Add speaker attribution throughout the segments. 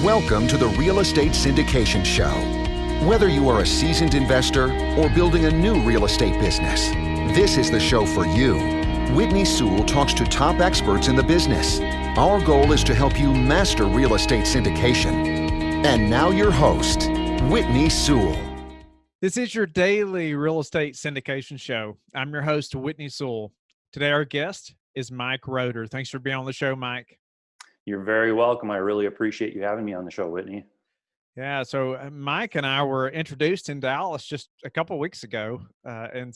Speaker 1: Welcome to the Real Estate Syndication Show. Whether you are a seasoned investor or building a new real estate business, this is the show for you. Whitney Sewell talks to top experts in the business. Our goal is to help you master real estate syndication. And now your host, Whitney Sewell.
Speaker 2: This is your daily real estate syndication show. I'm your host, Whitney Sewell. Today, our guest is Mike Roeder. Thanks for being on the show, Mike.
Speaker 3: You're very welcome. I really appreciate you having me on the show, Whitney.
Speaker 2: Yeah, so Mike and I were introduced in Dallas just a couple of weeks ago, and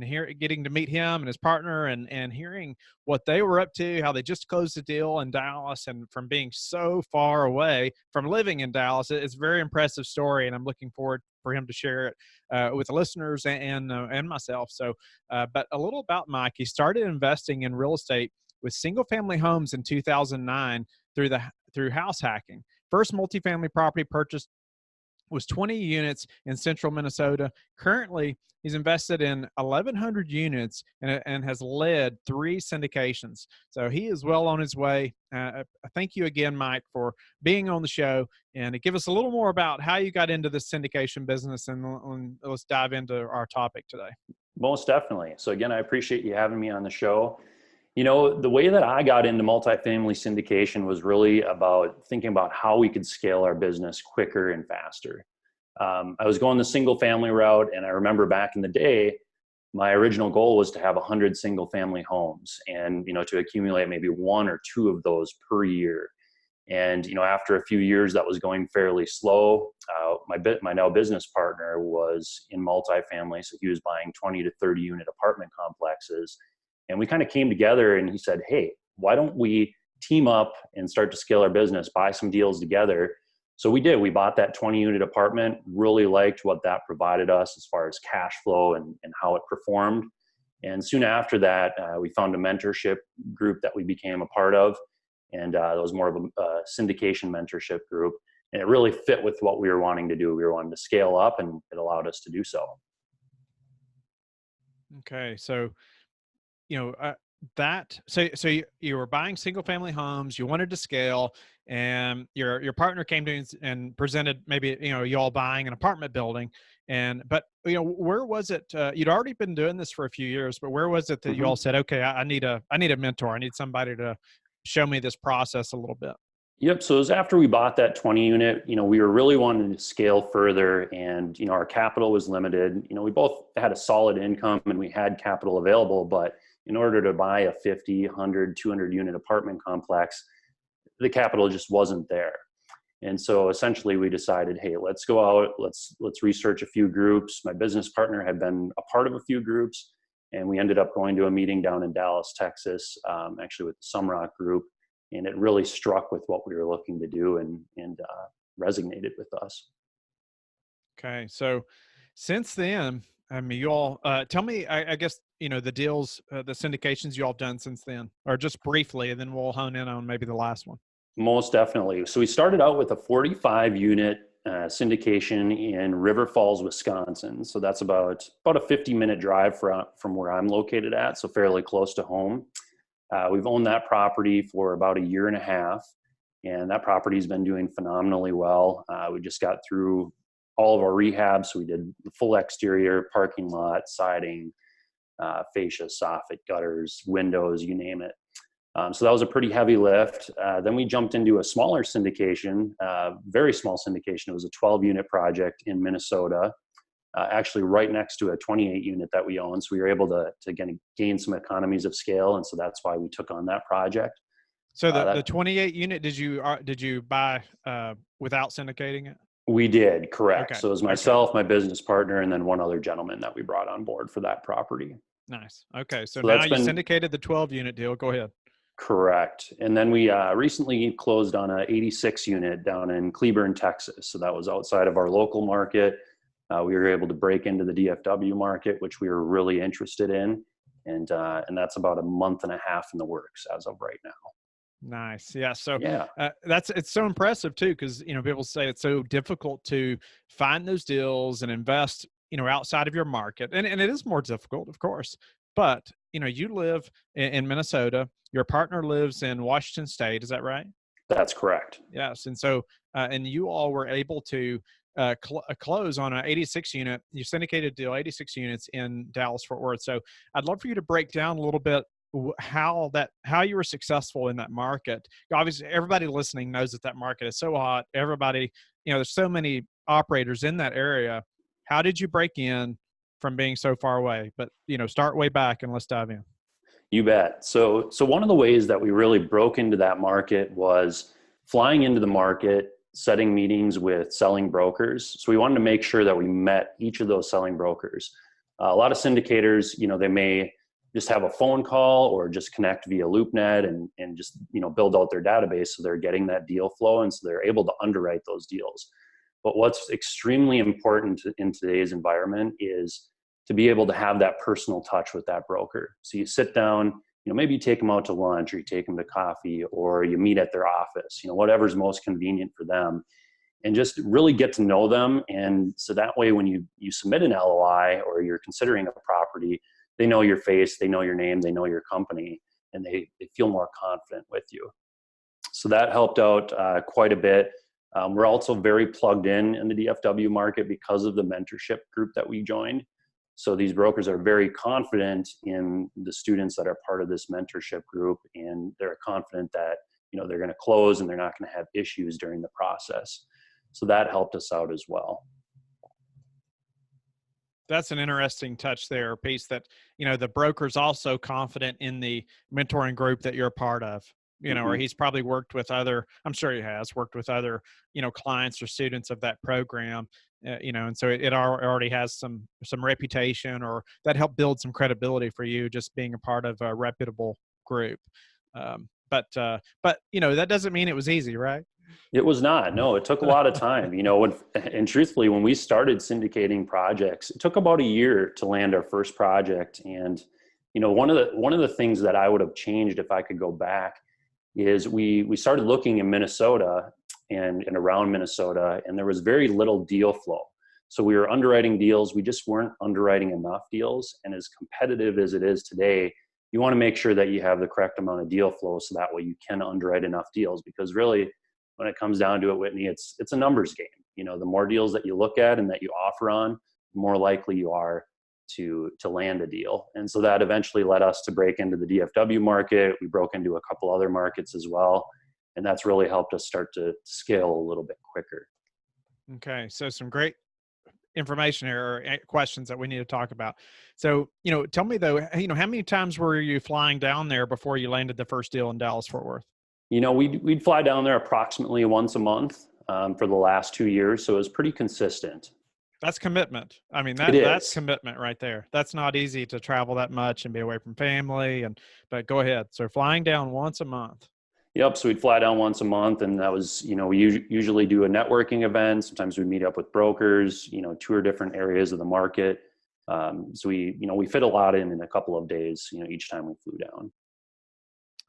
Speaker 2: here getting to meet him and his partner, and hearing what they were up to, how they just closed the deal in Dallas, and from being so far away from living in Dallas, it's a very impressive story, and I'm looking forward for him to share it with the listeners and myself. So, but a little about Mike: he started investing in real estate with single-family homes in 2009 through house hacking. First multifamily property purchased was 20 units in central Minnesota. Currently, he's invested in 1,100 units and has led 3 syndications. So he is well on his way. Thank you again, Mike, for being on the show, and give us a little more about how you got into this syndication business, and let's dive into our topic today.
Speaker 3: Most definitely. So again, I appreciate you having me on the show. You know, the way that I got into multifamily syndication was really about thinking about how we could scale our business quicker and faster. I was going the single family route, and I remember back in the day, my original goal was to have 100 single family homes and, to accumulate maybe 1 or 2 of those per year. And, after a few years, that was going fairly slow. My now business partner was in multifamily, so he was buying 20 to 30 unit apartment complexes. And we kind of came together, and he said, hey, why don't we team up and start to scale our business, buy some deals together? So we did. We bought that 20 unit apartment, really liked what that provided us as far as cash flow and how it performed. And soon after that, we found a mentorship group that we became a part of. And that was more of a syndication mentorship group. And it really fit with what we were wanting to do. We were wanting to scale up, and it allowed us to do so.
Speaker 2: Okay. So, so you were buying single family homes, you wanted to scale, and your partner came to you and presented maybe, you all buying an apartment building. But where was it, you'd already been doing this for a few years, but where was it that you all said, okay, I need a mentor. I need somebody to show me this process a little bit.
Speaker 3: Yep. So it was after we bought that 20 unit, we were really wanting to scale further, and, our capital was limited. We both had a solid income and we had capital available, but in order to buy a 50, 100, 200 unit apartment complex, the capital just wasn't there. And so essentially we decided, hey, let's go out, let's research a few groups. My business partner had been a part of a few groups, and we ended up going to a meeting down in Dallas, Texas, actually with the Sumrock group. And it really struck with what we were looking to do and resonated with us.
Speaker 2: Okay. So since then, you all, tell me, I guess, the deals, the syndications you all done since then, or just briefly, and then we'll hone in on maybe the last one.
Speaker 3: Most definitely. So we started out with a 45 unit syndication in River Falls, Wisconsin. So that's about a 50-minute drive from where I'm located at. So fairly close to home. We've owned that property for about a year and a half, and that property's been doing phenomenally well. We just got through all of our rehabs. So we did the full exterior, parking lot, siding, fascia, soffit, gutters, windows, you name it. So that was a pretty heavy lift. Then we jumped into a smaller syndication, very small syndication. It was a 12 unit project in Minnesota, actually right next to a 28 unit that we own. So we were able to gain some economies of scale. And so that's why we took on that project.
Speaker 2: So the 28 unit, did you buy without syndicating it?
Speaker 3: We did, correct.
Speaker 2: Okay.
Speaker 3: So it was myself, my business partner, and then one other gentleman that we brought on board for that property.
Speaker 2: Nice. Okay. So now you syndicated the 12 unit deal. Go ahead.
Speaker 3: Correct. And then we recently closed on a 86 unit down in Cleburne, Texas. So that was outside of our local market. We were able to break into the DFW market, which we were really interested in. And that's about a month and a half in the works as of right now.
Speaker 2: Nice. Yeah. So
Speaker 3: yeah,
Speaker 2: it's so impressive too, because, people say it's so difficult to find those deals and invest, outside of your market. And it is more difficult, of course, but, you live in Minnesota, your partner lives in Washington State. Is that right?
Speaker 3: That's correct.
Speaker 2: Yes. And so, and you all were able to close on an 86 unit, you syndicated deal, 86 units in Dallas Fort Worth. So I'd love for you to break down a little bit how you were successful in that market. Obviously, everybody listening knows that that market is so hot. Everybody, there's so many operators in that area. How did you break in from being so far away? But, start way back and let's dive in.
Speaker 3: You bet. So one of the ways that we really broke into that market was flying into the market, setting meetings with selling brokers. So we wanted to make sure that we met each of those selling brokers. A lot of syndicators, they may just have a phone call or just connect via LoopNet and just, build out their database so they're getting that deal flow and so they're able to underwrite those deals. But what's extremely important in today's environment is to be able to have that personal touch with that broker. So you sit down, maybe you take them out to lunch or you take them to coffee or you meet at their office, whatever's most convenient for them, and just really get to know them. And so that way, when you submit an LOI or you're considering a property, they know your face, they know your name, they know your company, and they feel more confident with you. So that helped out quite a bit. We're also very plugged in the DFW market because of the mentorship group that we joined. So these brokers are very confident in the students that are part of this mentorship group, and they're confident that they're going to close and they're not going to have issues during the process. So that helped us out as well.
Speaker 2: That's an interesting touch there, piece that, the broker's also confident in the mentoring group that you're a part of, or he's probably worked with other, I'm sure he has worked with other, clients or students of that program, and so it already has some reputation, or that helped build some credibility for you just being a part of a reputable group. But that doesn't mean it was easy, right?
Speaker 3: It was not. No, it took a lot of time, and truthfully, when we started syndicating projects, it took about a year to land our first project. And, one of the things that I would have changed if I could go back is we started looking in Minnesota and around Minnesota, and there was very little deal flow. So we were underwriting deals. We just weren't underwriting enough deals. And as competitive as it is today, you want to make sure that you have the correct amount of deal flow so that way you can underwrite enough deals. Because really, when it comes down to it, Whitney, it's a numbers game. The more deals that you look at and that you offer on, the more likely you are to land a deal. And so that eventually led us to break into the DFW market. We broke into a couple other markets as well. And that's really helped us start to scale a little bit quicker.
Speaker 2: Okay. So some great information here, or questions that we need to talk about. So, tell me though, how many times were you flying down there before you landed the first deal in Dallas Fort Worth?
Speaker 3: We'd fly down there approximately once a month for the last 2 years. So it was pretty consistent.
Speaker 2: That's commitment. I mean, that's commitment right there. That's not easy to travel that much and be away from family. But go ahead. So flying down once a month.
Speaker 3: Yep. So we'd fly down once a month, and that was, we usually do a networking event. Sometimes we meet up with brokers, tour different areas of the market. So we fit a lot in a couple of days, each time we flew down.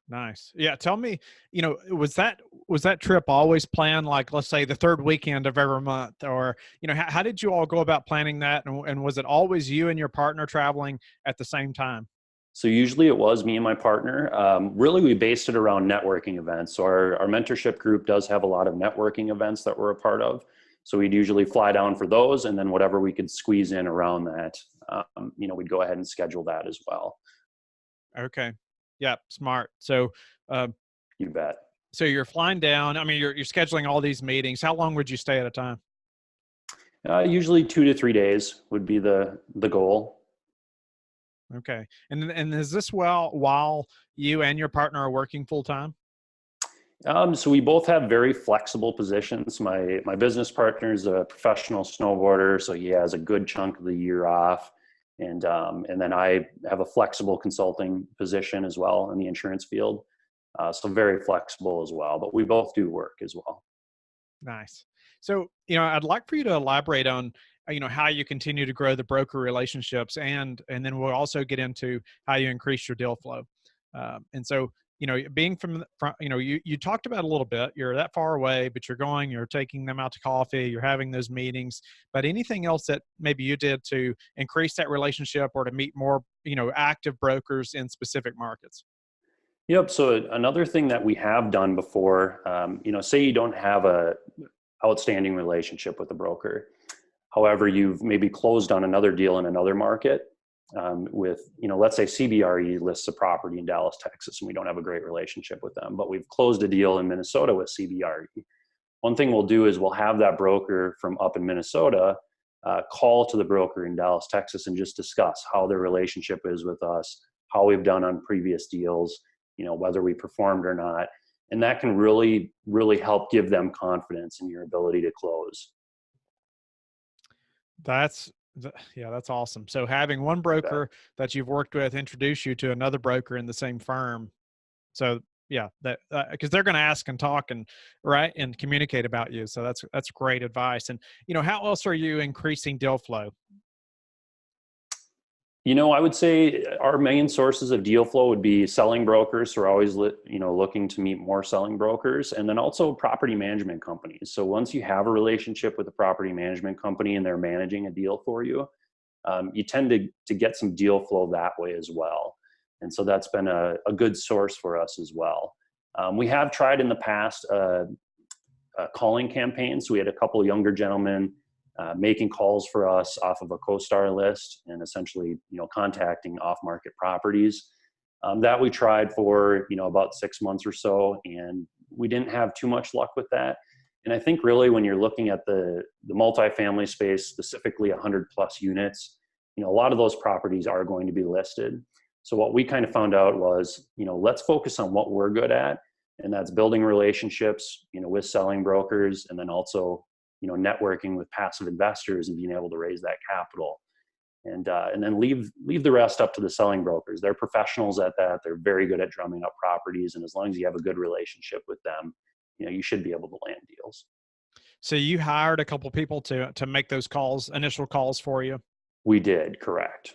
Speaker 2: Nice. Yeah. Tell me, was that trip always planned, like, let's say the third weekend of every month, or, how did you all go about planning that? And was it always you and your partner traveling at the same time?
Speaker 3: So usually it was me and my partner. Really, we based it around networking events. So our mentorship group does have a lot of networking events that we're a part of. So we'd usually fly down for those, and then whatever we could squeeze in around that, we'd go ahead and schedule that as well.
Speaker 2: Okay. Yeah. Smart. So,
Speaker 3: you bet.
Speaker 2: So you're flying down. I mean, you're scheduling all these meetings. How long would you stay at a time?
Speaker 3: Usually 2 to 3 days would be the goal.
Speaker 2: Okay. And is this while you and your partner are working full time?
Speaker 3: So we both have very flexible positions. My business partner is a professional snowboarder, so he has a good chunk of the year off. And then I have a flexible consulting position as well in the insurance field. So very flexible as well, but we both do work as well.
Speaker 2: Nice. So, I'd like for you to elaborate on, how you continue to grow the broker relationships, and then we'll also get into how you increase your deal flow. And so, being from you talked about a little bit, you're that far away, but you're taking them out to coffee, you're having those meetings, but anything else that maybe you did to increase that relationship or to meet more, active brokers in specific markets?
Speaker 3: Yep. So another thing that we have done before, say you don't have a outstanding relationship with a broker. However, you've maybe closed on another deal in another market with, let's say CBRE lists a property in Dallas, Texas, and we don't have a great relationship with them, but we've closed a deal in Minnesota with CBRE. One thing we'll do is we'll have that broker from up in Minnesota call to the broker in Dallas, Texas, and just discuss how their relationship is with us, how we've done on previous deals, whether we performed or not. And that can really, really help give them confidence in your ability to close.
Speaker 2: That's awesome. So having one broker that you've worked with introduce you to another broker in the same firm. So yeah, that because they're going to ask and talk and communicate about you. So that's great advice. And how else are you increasing deal flow?
Speaker 3: I would say our main sources of deal flow would be selling brokers. So we're always looking to meet more selling brokers, and then also property management companies. So once you have a relationship with a property management company and they're managing a deal for you, you tend to get some deal flow that way as well. And so that's been a good source for us as well. We have tried in the past calling campaigns. So we had a couple of younger gentlemen making calls for us off of a CoStar list and essentially, contacting off-market properties. That we tried for, about 6 months or so, and we didn't have too much luck with that. And I think really when you're looking at the multifamily space, specifically 100 plus units, a lot of those properties are going to be listed. So what we kind of found out was, let's focus on what we're good at, and that's building relationships, with selling brokers, and then also, networking with passive investors and being able to raise that capital, and then leave the rest up to the selling brokers. They're professionals at that. They're very good at drumming up properties, and as long as you have a good relationship with them, you should be able to land deals.
Speaker 2: So you hired a couple people to make those initial calls for you?
Speaker 3: We did, correct.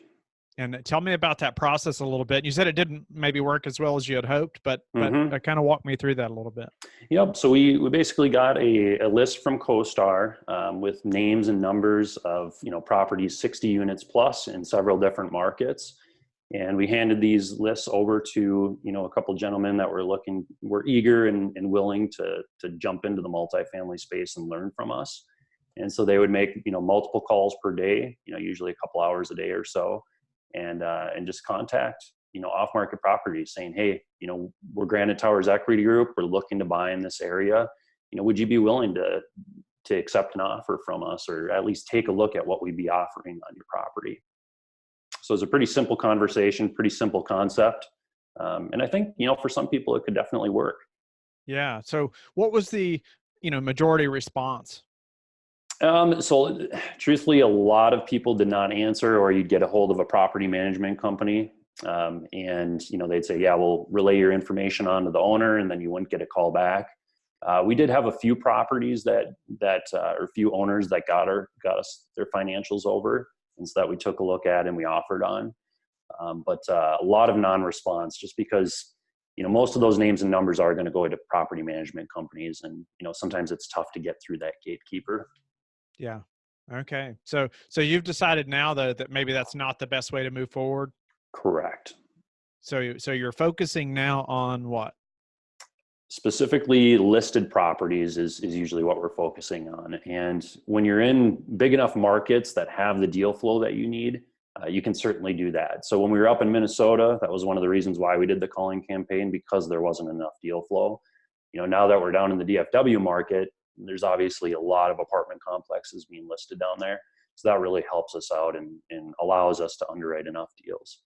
Speaker 2: And tell me about that process a little bit. You said it didn't maybe work as well as you had hoped, but kind of walk me through that a little bit.
Speaker 3: Yep. So we basically got a list from CoStar with names and numbers of, properties 60 units plus in several different markets. And we handed these lists over to, a couple gentlemen that were eager and willing to jump into the multifamily space and learn from us. And so they would make, multiple calls per day, usually a couple hours a day or so. And just contact, off-market properties saying, hey, we're Granite Towers Equity Group. We're looking to buy in this area. Would you be willing to accept an offer from us, or at least take a look at what we'd be offering on your property? So it's a pretty simple conversation, pretty simple concept. And I think, for some people, it could definitely work.
Speaker 2: Yeah. So what was the, majority response?
Speaker 3: So truthfully, a lot of people did not answer, or you'd get a hold of a property management company. And, they'd say, yeah, we'll relay your information on to the owner, and then you wouldn't get a call back. We did have a few properties or a few owners that got us their financials over, and so that we took a look at and we offered on. But a lot of non-response, just because, most of those names and numbers are going to go to property management companies. And, sometimes it's tough to get through that gatekeeper.
Speaker 2: Yeah. Okay. So you've decided now though that maybe that's not the best way to move forward?
Speaker 3: Correct.
Speaker 2: So you're focusing now on what?
Speaker 3: Specifically listed properties is usually what we're focusing on. And when you're in big enough markets that have the deal flow that you need, you can certainly do that. So when we were up in Minnesota, that was one of the reasons why we did the calling campaign, because there wasn't enough deal flow. Now that we're down in the DFW market, there's obviously a lot of apartment complexes being listed down there. So that really helps us out and allows us to underwrite enough deals.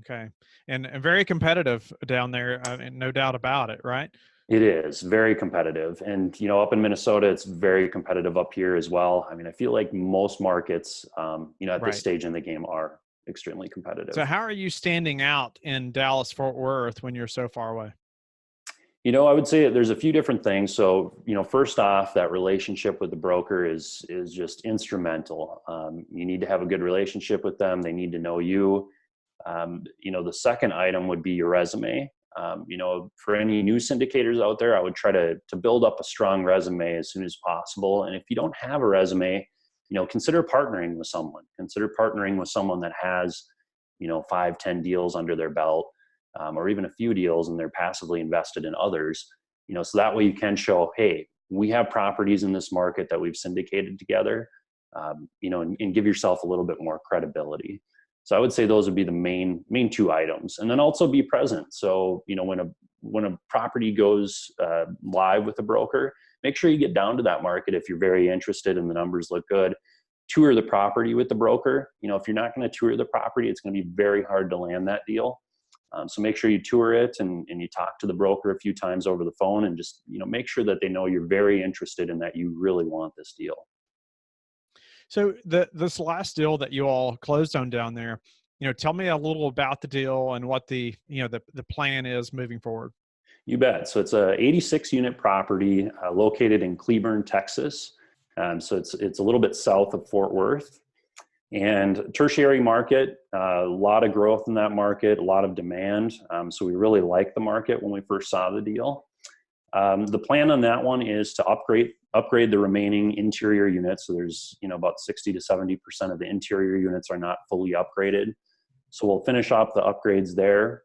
Speaker 2: Okay. And very competitive down there, no doubt about it, right?
Speaker 3: It is very competitive. And, up in Minnesota, it's very competitive up here as well. I mean, I feel like most markets, at this stage in the game are extremely competitive.
Speaker 2: So how are you standing out in Dallas-Fort Worth when you're so far away?
Speaker 3: I would say there's a few different things. So, first off, that relationship with the broker is just instrumental. You need to have a good relationship with them. They need to know you. The second item would be your resume. For any new syndicators out there, I would try to build up a strong resume as soon as possible. And if you don't have a resume, consider partnering with someone. Consider partnering with someone that has, 5-10 deals under their belt. or even a few deals, and they're passively invested in others, so that way you can show, hey, we have properties in this market that we've syndicated together, and give yourself a little bit more credibility. So I would say those would be the main two items. And then also be present. So, when a property goes live with a broker, make sure you get down to that market if you're very interested and the numbers look good. Tour the property with the broker. If you're not going to tour the property, it's going to be very hard to land that deal. So make sure you tour it and you talk to the broker a few times over the phone, and just, make sure that they know you're very interested and that you really want this deal.
Speaker 2: So this last deal that you all closed on down there, tell me a little about the deal and what the plan is moving forward.
Speaker 3: You bet. So it's a 86 unit property located in Cleburne, Texas. So it's a little bit south of Fort Worth, and tertiary market, a lot of growth in that market, a lot of demand. So we really liked the market when we first saw the deal. The plan on that one is to upgrade the remaining interior units. So there's, about 60 to 70% of the interior units are not fully upgraded. So we'll finish off the upgrades there.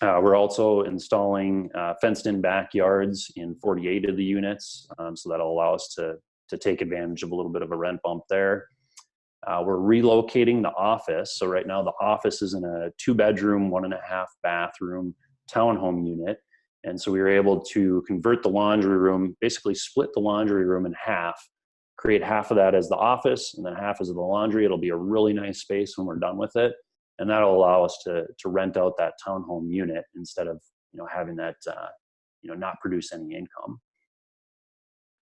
Speaker 3: We're also installing fenced in backyards in 48 of the units. So that'll allow us to take advantage of a little bit of a rent bump there. We're relocating the office. So right now the office is in a 2-bedroom, 1.5 bathroom townhome unit. And so we were able to convert the laundry room, basically split the laundry room in half, create half of that as the office and then half as the laundry. It'll be a really nice space when we're done with it. And that'll allow us to rent out that townhome unit instead of, having that, not produce any income.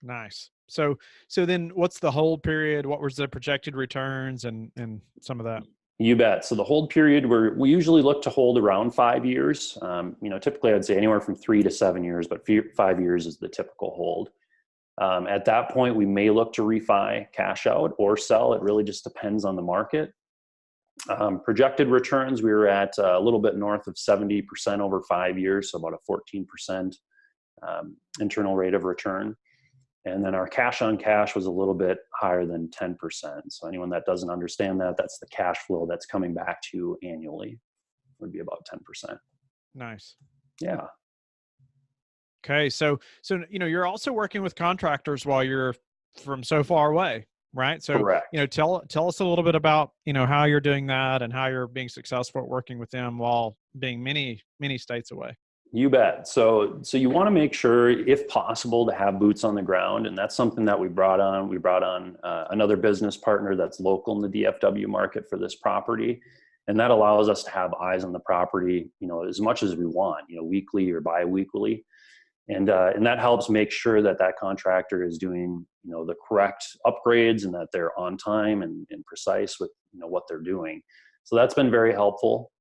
Speaker 2: Nice. So then what's the hold period? What was the projected returns and some of that?
Speaker 3: You bet. So the hold period, we usually look to hold around 5 years. Typically I'd say anywhere from 3 to 7 years, but 5 years is the typical hold. At that point, we may look to refi, cash out, or sell. It really just depends on the market. Projected returns, we were at a little bit north of 70% over 5 years, so about a 14% internal rate of return. And then our cash on cash was a little bit higher than 10%. So anyone that doesn't understand that, that's the cash flow that's coming back to you annually, would be about 10%.
Speaker 2: Nice.
Speaker 3: Yeah.
Speaker 2: Okay. So, you're also working with contractors while you're from so far away, right? So,
Speaker 3: correct.
Speaker 2: Tell us a little bit about, how you're doing that and how you're being successful at working with them while being many, many states away.
Speaker 3: You bet. So you want to make sure, if possible, to have boots on the ground. And that's something that we brought on. We brought on another business partner that's local in the DFW market for this property. And that allows us to have eyes on the property, as much as we want, weekly or bi-weekly. And that helps make sure that contractor is doing, the correct upgrades and that they're on time and precise with, what they're doing. So that's been very helpful.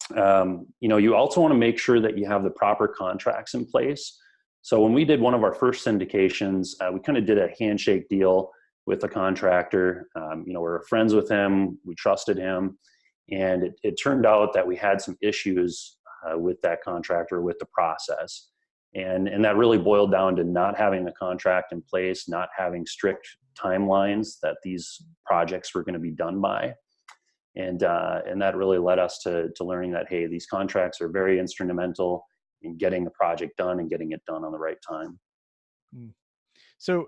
Speaker 3: You also want to make sure that you have the proper contracts in place. So when we did one of our first syndications, we kind of did a handshake deal with a contractor. We're friends with him, we trusted him, and it turned out that we had some issues with that contractor, with the process. And that really boiled down to not having the contract in place, not having strict timelines that these projects were going to be done by. And that really led us to learning that, hey, these contracts are very instrumental in getting the project done and getting it done on the right time.
Speaker 2: So,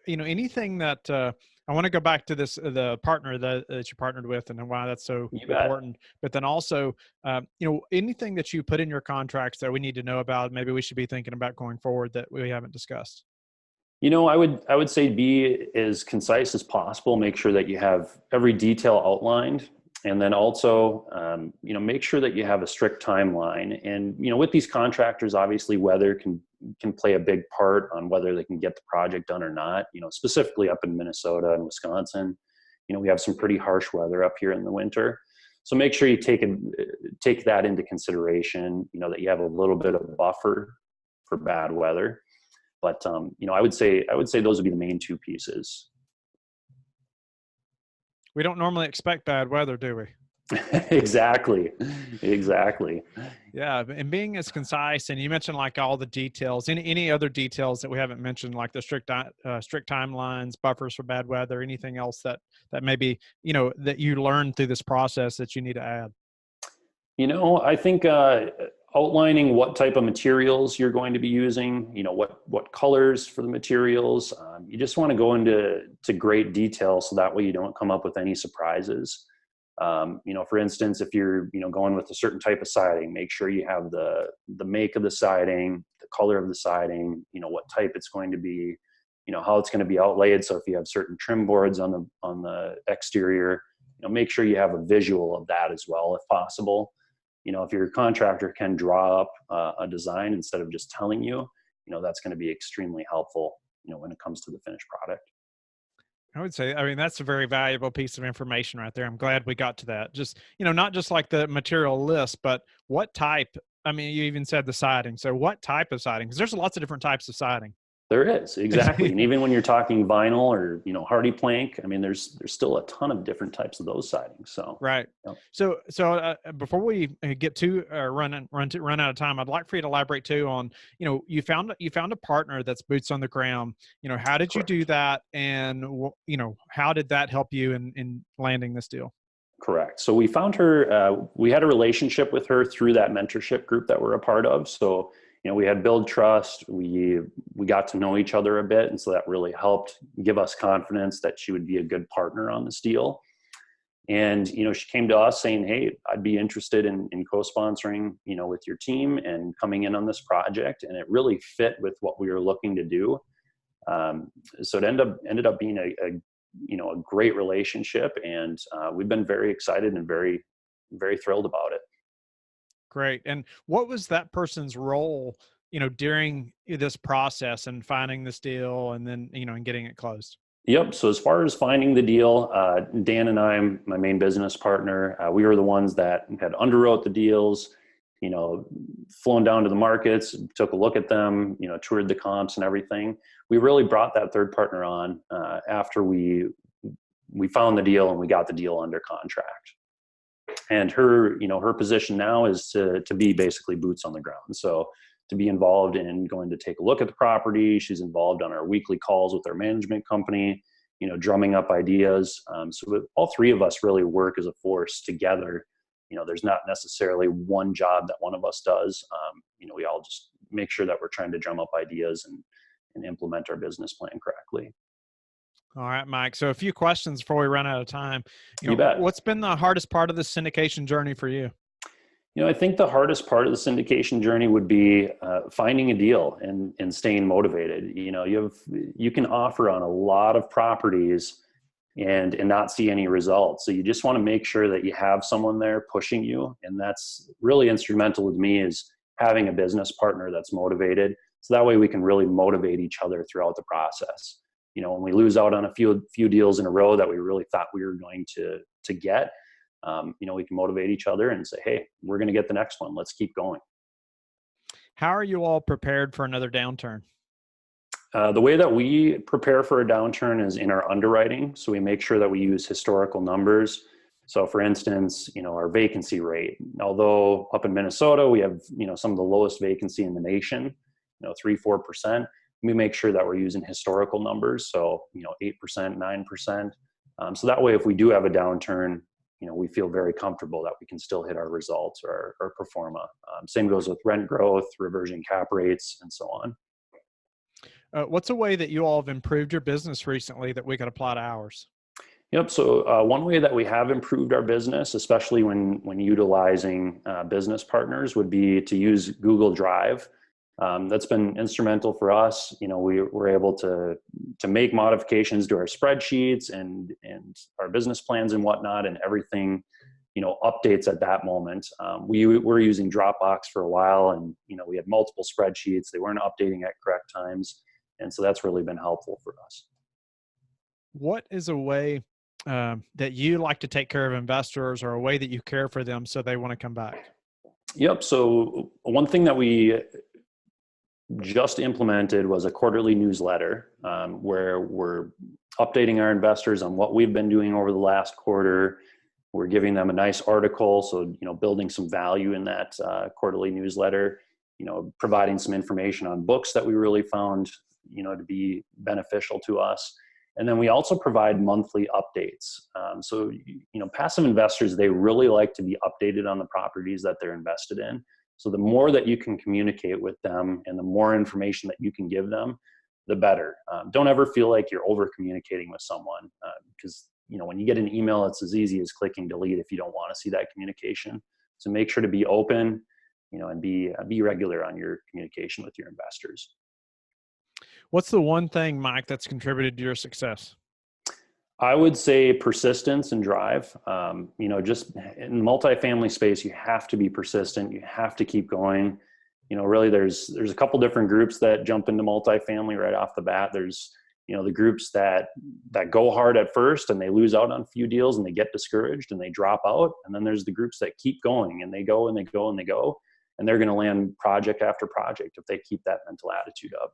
Speaker 2: anything that I want to go back to the partner that you partnered with and why that's so important, but then also, anything that you put in your contracts that we need to know about, maybe we should be thinking about going forward that we haven't discussed.
Speaker 3: I would say be as concise as possible. Make sure that you have every detail outlined, and then also, make sure that you have a strict timeline. And with these contractors, obviously, weather can play a big part on whether they can get the project done or not. Specifically up in Minnesota and Wisconsin, we have some pretty harsh weather up here in the winter. So make sure you take that into consideration. That you have a little bit of a buffer for bad weather. But, I would say those would be the main two pieces.
Speaker 2: We don't normally expect bad weather, do we?
Speaker 3: Exactly.
Speaker 2: Yeah. And being as concise, and you mentioned like all the details, any other details that we haven't mentioned, like the strict timelines, buffers for bad weather, anything else that maybe, that you learned through this process that you need to add?
Speaker 3: I think outlining what type of materials you're going to be using, what colors for the materials. You just want to go into great detail so that way you don't come up with any surprises. For instance, if you're going with a certain type of siding, make sure you have the make of the siding, the color of the siding, what type it's going to be, how it's going to be outlaid. So if you have certain trim boards on the exterior, make sure you have a visual of that as well if possible. If your contractor can draw up a design instead of just telling you, that's going to be extremely helpful, when it comes to the finished product.
Speaker 2: I would say, I mean, that's a very valuable piece of information right there. I'm glad we got to that. Just, not just like the material list, but what type, I mean, you even said the siding. So what type of siding? Because there's lots of different types of siding.
Speaker 3: There is, exactly. And even when you're talking vinyl or, hardy plank, I mean, there's still a ton of different types of those sidings. So,
Speaker 2: right. So before we get to run out of time, I'd like for you to elaborate too on, you found a partner that's boots on the ground. How did you do that? And, how did that help you in landing this deal?
Speaker 3: Correct. So we found her, we had a relationship with her through that mentorship group that we're a part of. So, we had build trust, we got to know each other a bit. And so that really helped give us confidence that she would be a good partner on this deal. And, she came to us saying, hey, I'd be interested in co-sponsoring, with your team and coming in on this project. And it really fit with what we were looking to do. So it ended up being a great relationship. And we've been very excited and very, very thrilled about it.
Speaker 2: Great. And what was that person's role, during this process and finding this deal and then, and getting it closed?
Speaker 3: Yep. So as far as finding the deal, Dan and I, my main business partner, we were the ones that had underwrote the deals, flown down to the markets, took a look at them, toured the comps and everything. We really brought that third partner on after we found the deal and we got the deal under contract. And her position now is to be basically boots on the ground. So to be involved in going to take a look at the property. She's involved on our weekly calls with our management company, drumming up ideas. So all three of us really work as a force together. There's not necessarily one job that one of us does. We all just make sure that we're trying to drum up ideas and implement our business plan correctly.
Speaker 2: All right, Mike. So a few questions before we run out of time.
Speaker 3: You bet.
Speaker 2: What's been the hardest part of the syndication journey for you?
Speaker 3: I think the hardest part of the syndication journey would be finding a deal and staying motivated. You can offer on a lot of properties and not see any results. So you just want to make sure that you have someone there pushing you. And that's really instrumental with me, is having a business partner that's motivated. So that way we can really motivate each other throughout the process. When we lose out on a few deals in a row that we really thought we were going to get, we can motivate each other and say, hey, we're going to get the next one. Let's keep going.
Speaker 2: How are you all prepared for another downturn?
Speaker 3: The way that we prepare for a downturn is in our underwriting. So we make sure that we use historical numbers. So for instance, our vacancy rate, although up in Minnesota, we have, some of the lowest vacancy in the nation, 3-4%. We make sure that we're using historical numbers. So, 8%, 9%. So that way, if we do have a downturn, we feel very comfortable that we can still hit our results or pro forma. Same goes with rent growth, reversion cap rates, and so on.
Speaker 2: What's a way that you all have improved your business recently that we could apply to ours?
Speaker 3: Yep. So one way that we have improved our business, especially when utilizing business partners, would be to use Google Drive. That's been instrumental for us. We were able to make modifications to our spreadsheets and our business plans and whatnot, and everything, updates at that moment. We were using Dropbox for a while, and we had multiple spreadsheets. They weren't updating at correct times, and so that's really been helpful for us.
Speaker 2: What is a way that you like to take care of investors, or a way that you care for them so they want to come back?
Speaker 3: Yep. So one thing that we just implemented was a quarterly newsletter where we're updating our investors on what we've been doing over the last quarter. We're giving them a nice article, so building some value in that quarterly newsletter. Providing some information on books that we really found to be beneficial to us, And then we also provide monthly updates. So, passive investors, they really like to be updated on the properties that they're invested in. So the more that you can communicate with them and the more information that you can give them, the better. Don't ever feel like you're over communicating with someone, because when you get an email, it's as easy as clicking delete if you don't want to see that communication. So make sure to be open, and be regular on your communication with your investors.
Speaker 2: What's the one thing, Mike, that's contributed to your success?
Speaker 3: I would say persistence and drive. Just in the multifamily space, you have to be persistent. You have to keep going. Really, there's a couple different groups that jump into multifamily right off the bat. There's, the groups that go hard at first and they lose out on a few deals and they get discouraged and they drop out. And then there's the groups that keep going and they go and they go and they go, and they're going to land project after project if they keep that mental attitude up.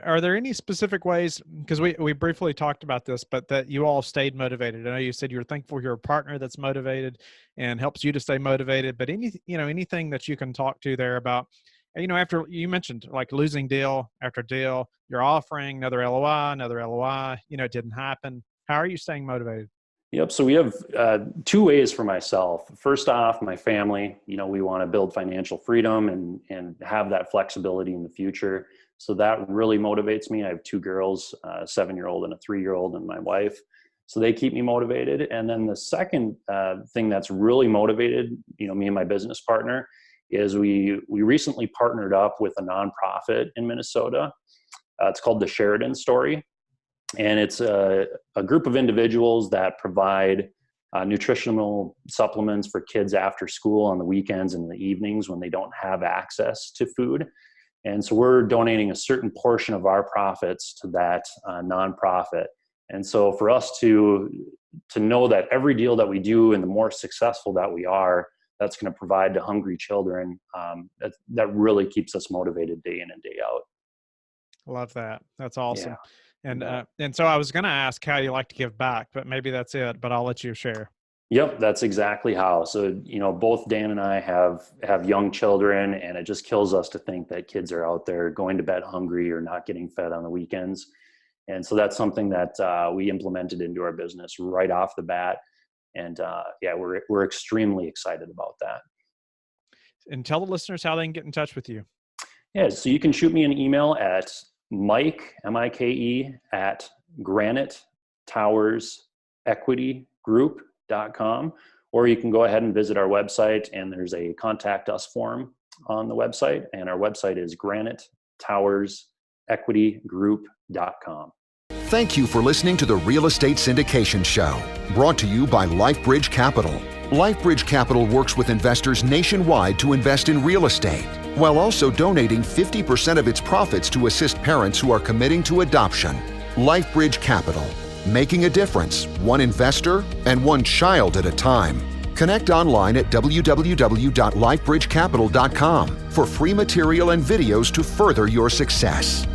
Speaker 2: Are there any specific ways, because we briefly talked about this, but that you all stayed motivated? I know you said you're thankful for your partner that's motivated and helps you to stay motivated, but anything that you can talk to there about, after you mentioned like losing deal after deal, you're offering another LOI, it didn't happen. How are you staying motivated?
Speaker 3: Yep. So we have two ways for myself. First off, my family, we want to build financial freedom and have that flexibility in the future. So that really motivates me. I have two girls, a 7-year-old and a 3-year-old, and my wife. So they keep me motivated. And then the second thing that's really motivated, me and my business partner, is we recently partnered up with a nonprofit in Minnesota. It's called the Sheridan Story. And it's a group of individuals that provide nutritional supplements for kids after school on the weekends and the evenings when they don't have access to food. And so we're donating a certain portion of our profits to that nonprofit. And so for us to know that every deal that we do and the more successful that we are, that's going to provide to hungry children, that really keeps us motivated day in and day out.
Speaker 2: Love that. That's awesome.
Speaker 3: Yeah.
Speaker 2: And so I was going to ask how you like to give back, but maybe that's it, but I'll let you share.
Speaker 3: Yep, that's exactly how. So, both Dan and I have young children, and it just kills us to think that kids are out there going to bed hungry or not getting fed on the weekends. And so that's something that we implemented into our business right off the bat. And we're extremely excited about that.
Speaker 2: And tell the listeners how they can get in touch with you.
Speaker 3: Yeah, so you can shoot me an email at Mike, M-I-K-E, at granitetowersequitygroup.com, or you can go ahead and visit our website, and there's a contact us form on the website, and our website is granitetowersequitygroup.com.
Speaker 1: Thank you for listening to the Real Estate Syndication Show, brought to you by Life Bridge Capital. Life Bridge Capital works with investors nationwide to invest in real estate, while also donating 50% of its profits to assist parents who are committing to adoption. Life Bridge Capital, making a difference, one investor and one child at a time. Connect online at www.lifebridgecapital.com for free material and videos to further your success.